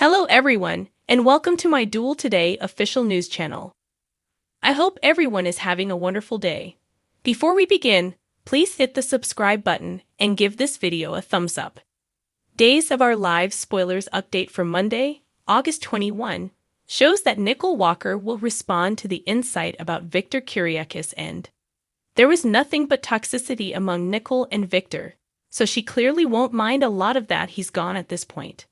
Hello everyone, and welcome to my Duel Today official news channel. I hope everyone is having a wonderful day. Before we begin, please hit the subscribe button and give this video a thumbs up. Days of Our Lives spoilers update for Monday, August 21, shows that Nicole Walker will respond to the insight about Victor Kiriakis and there was nothing but toxicity among Nicole and Victor, so she clearly won't mind a lot of that he's gone at this point.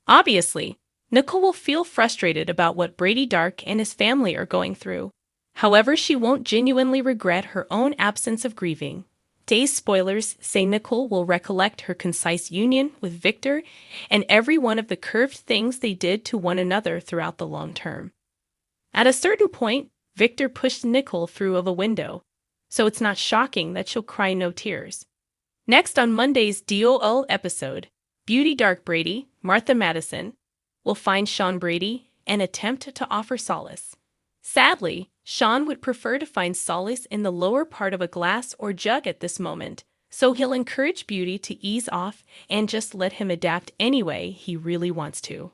Obviously, Nicole will feel frustrated about what Brady Dark and his family are going through. However, she won't genuinely regret her own absence of grieving. Day's spoilers say Nicole will recollect her concise union with Victor and every one of the curved things they did to one another throughout the long term. At a certain point, Victor pushed Nicole through of a window, so it's not shocking that she'll cry no tears. Next on Monday's DOL episode, Beauty Dark Brady, Martha Madison, will find Sean Brady and attempt to offer solace. Sadly, Sean would prefer to find solace in the lower part of a glass or jug at this moment, so he'll encourage Beauty to ease off and just let him adapt any way he really wants to.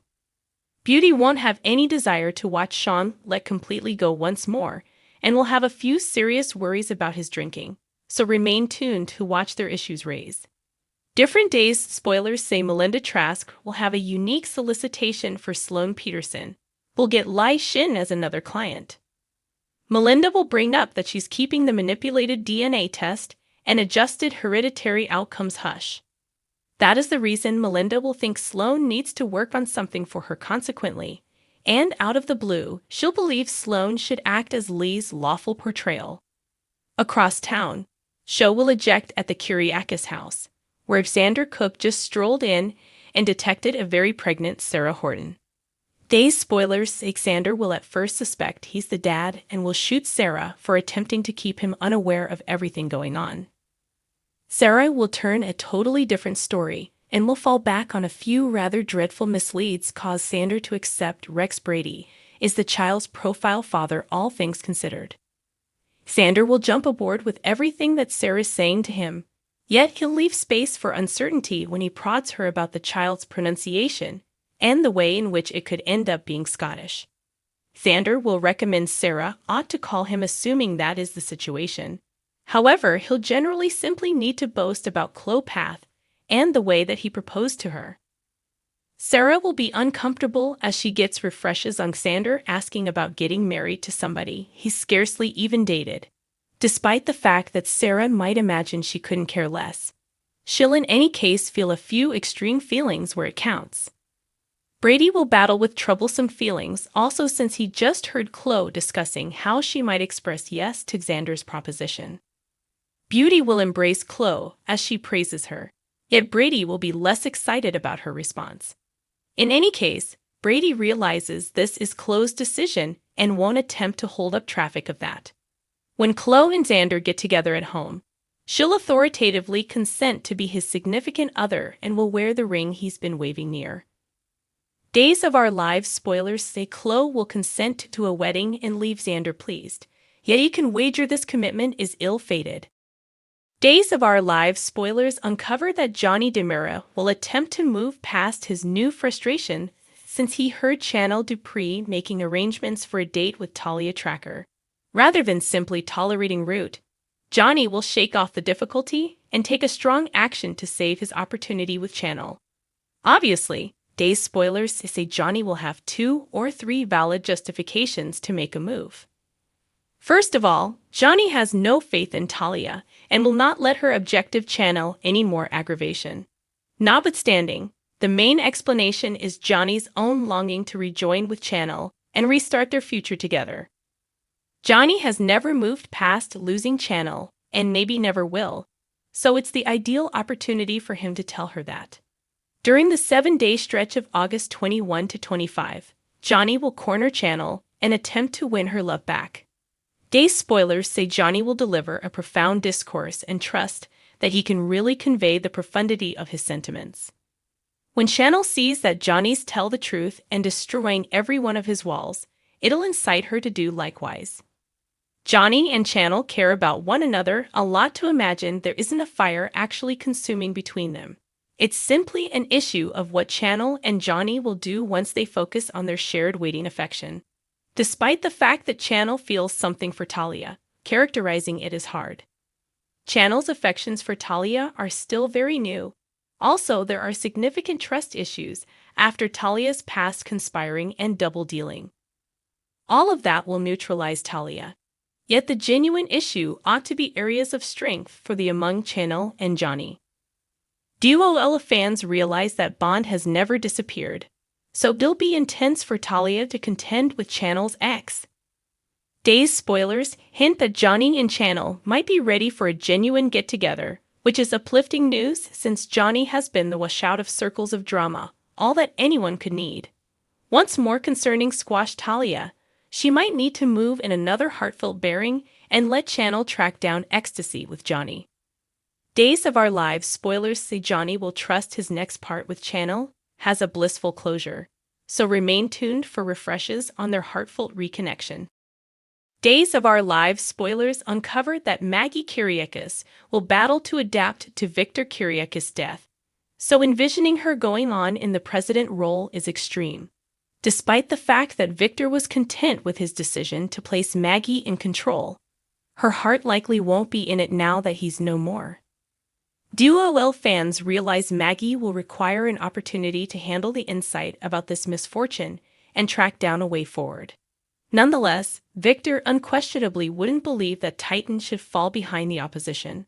Beauty won't have any desire to watch Sean let completely go once more, and will have a few serious worries about his drinking, so remain tuned to watch their issues raise. Different Days spoilers say Melinda Trask will have a unique solicitation for Sloane Peterson. Will get Lai Shin as another client. Melinda will bring up that she's keeping the manipulated DNA test and adjusted hereditary outcomes hush. That is the reason Melinda will think Sloane needs to work on something for her consequently, and out of the blue, she'll believe Sloane should act as Lee's lawful portrayal. Across town, Sho will eject at the Kiriakis house, where Xander Cook just strolled in and detected a very pregnant Sarah Horton. Days spoilers say Xander will at first suspect he's the dad and will shoot Sarah for attempting to keep him unaware of everything going on. Sarah will turn a totally different story and will fall back on a few rather dreadful misleads cause Xander to accept Rex Brady is the child's profile father, all things considered. Xander will jump aboard with everything that Sarah's saying to him, yet he'll leave space for uncertainty when he prods her about the child's pronunciation and the way in which it could end up being Scottish. Xander will recommend Sarah ought to call him assuming that is the situation. However, he'll generally simply need to boast about Chloe Path and the way that he proposed to her. Sarah will be uncomfortable as she gets refreshes on Xander asking about getting married to somebody he's scarcely even dated. Despite the fact that Sarah might imagine she couldn't care less, she'll in any case feel a few extreme feelings where it counts. Brady will battle with troublesome feelings also since he just heard Chloe discussing how she might express yes to Xander's proposition. Beauty will embrace Chloe as she praises her, yet Brady will be less excited about her response. In any case, Brady realizes this is Chloe's decision and won't attempt to hold up traffic of that. When Chloe and Xander get together at home, she'll authoritatively consent to be his significant other and will wear the ring he's been waving near. Days of Our Lives spoilers say Chloe will consent to a wedding and leave Xander pleased, yet you can wager this commitment is ill-fated. Days of Our Lives spoilers uncover that Johnny DeMera will attempt to move past his new frustration since he heard Chanel Dupree making arrangements for a date with Talia Tracker. Rather than simply tolerating Root, Johnny will shake off the difficulty and take a strong action to save his opportunity with Chanel. Obviously, Days spoilers say Johnny will have 2 or 3 valid justifications to make a move. First of all, Johnny has no faith in Talia and will not let her objective Chanel any more aggravation. Notwithstanding, the main explanation is Johnny's own longing to rejoin with Chanel and restart their future together. Johnny has never moved past losing Chanel, and maybe never will, so it's the ideal opportunity for him to tell her that. During the 7-day stretch of August 21 to 25, Johnny will corner Chanel and attempt to win her love back. Days spoilers say Johnny will deliver a profound discourse and trust that he can really convey the profundity of his sentiments. When Chanel sees that Johnny's tell the truth and destroying every one of his walls, it'll incite her to do likewise. Johnny and Chanel care about one another a lot to imagine there isn't a fire actually consuming between them. It's simply an issue of what Channel and Johnny will do once they focus on their shared waiting affection. Despite the fact that Channel feels something for Talia, characterizing it is hard. Channel's affections for Talia are still very new. Also, there are significant trust issues after Talia's past conspiring and double-dealing. All of that will neutralize Talia. Yet the genuine issue ought to be areas of strength for the among Channel and Johnny. Duo fans realize that bond has never disappeared, so it'll be intense for Talia to contend with Channel's ex. Day's spoilers hint that Johnny and Channel might be ready for a genuine get-together, which is uplifting news since Johnny has been the washout of circles of drama, all that anyone could need. Once more concerning squash Talia, she might need to move in another heartfelt bearing and let Channel track down ecstasy with Johnny. Days of Our Lives spoilers say Johnny will trust his next part with Channel, has a blissful closure, so remain tuned for refreshes on their heartfelt reconnection. Days of Our Lives spoilers uncovered that Maggie Kyriakis will battle to adapt to Victor Kyriakis' death, so envisioning her going on in the president role is extreme. Despite the fact that Victor was content with his decision to place Maggie in control, her heart likely won't be in it now that he's no more. Duo fans realize Maggie will require an opportunity to handle the insight about this misfortune and track down a way forward. Nonetheless, Victor unquestionably wouldn't believe that Titan should fall behind the opposition.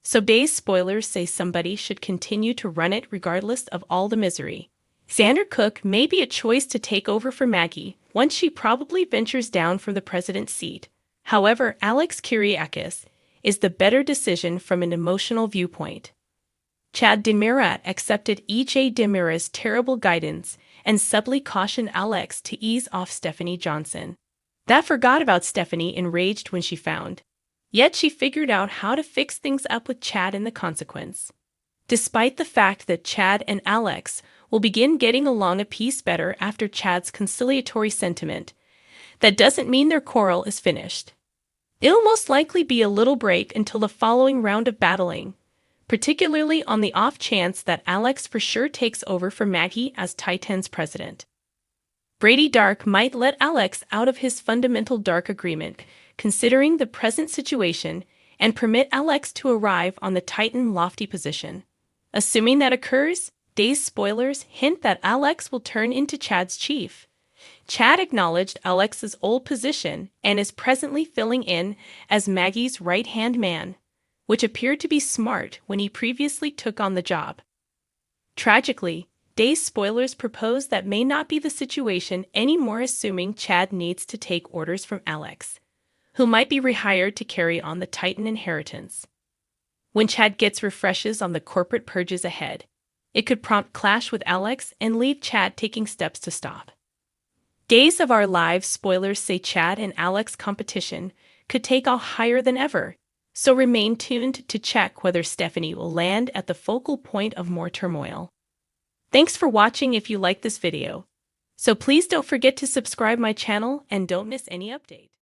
So Days spoilers say somebody should continue to run it regardless of all the misery. Xander Cook may be a choice to take over for Maggie once she probably ventures down from the president's seat. However, Alex Kyriakis is the better decision from an emotional viewpoint. Chad Demirat accepted E.J. Demira's terrible guidance and subtly cautioned Alex to ease off Stephanie Johnson. That forgot about Stephanie enraged when she found. Yet she figured out how to fix things up with Chad in the consequence. Despite the fact that Chad and Alex will begin getting along a piece better after Chad's conciliatory sentiment, that doesn't mean their quarrel is finished. It'll most likely be a little break until the following round of battling, particularly on the off chance that Alex for sure takes over for Maggie as Titan's president. Brady Dark might let Alex out of his fundamental dark agreement, considering the present situation, and permit Alex to arrive on the Titan lofty position. Assuming that occurs, Days spoilers hint that Alex will turn into Chad's chief. Chad acknowledged Alex's old position and is presently filling in as Maggie's right-hand man, which appeared to be smart when he previously took on the job. Tragically, Days spoilers propose that may not be the situation anymore, assuming Chad needs to take orders from Alex, who might be rehired to carry on the Titan inheritance. When Chad gets refreshes on the corporate purges ahead, it could prompt clash with Alex and leave Chad taking steps to stop. Days of Our Lives spoilers say Chad and Alex competition could take off higher than ever, so remain tuned to check whether Stephanie will land at the focal point of more turmoil. Thanks for watching if you like this video. So please don't forget to subscribe my channel and don't miss any update.